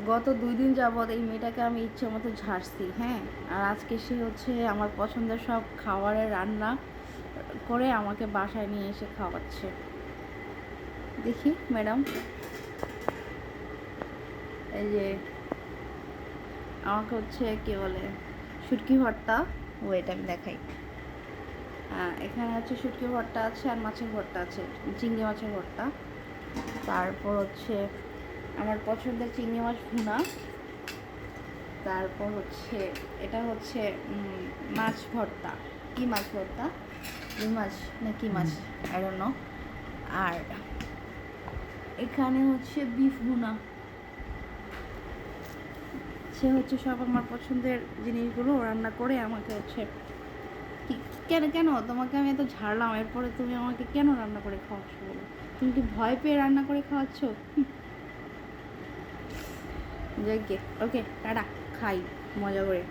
গত 2 দিন যাবৎ এই মেয়েটাকে আমি ইচ্ছে মতো ঝাড়ছি, হ্যাঁ। আর আজকে সে হচ্ছে আমার পছন্দের সব খাবারের রান্না করে আমাকে বাসায় নিয়ে এসে খাওয়াচ্ছে। দেখি ম্যাডাম, এই যে আমাকে হচ্ছে কি বলে শুটকি ভর্তা, ওয়েট আমি দেখাই। এখানে হচ্ছে শুটকি ভর্তা আছে আর মাছের ভর্তা আছে, চিংড়ি মাছের ভর্তা। তারপর হচ্ছে আমার পছন্দের চিংড়ি মাছ ভুনা। তারপর হচ্ছে এটা হচ্ছে মাছ ভর্তা। কি মাছ ভর্তা? রুই মাছ না কি মাছ, আই ডোন্ট নো। আর এখানে হচ্ছে বিফ ভুনা। সে হচ্ছে সব আমার পছন্দের জিনিসগুলো রান্না করে আমাকে হচ্ছে কেন কেন তোমাকে আমি এত ঝাড়লাম, এরপরে তুমি আমাকে কেন রান্না করে খাওয়াচ্ছ বলো? তুমি কি ভয় পেয়ে রান্না করে খাওয়াচ্ছ? যাই গে, ওকে টাটা, খাই মজা করে।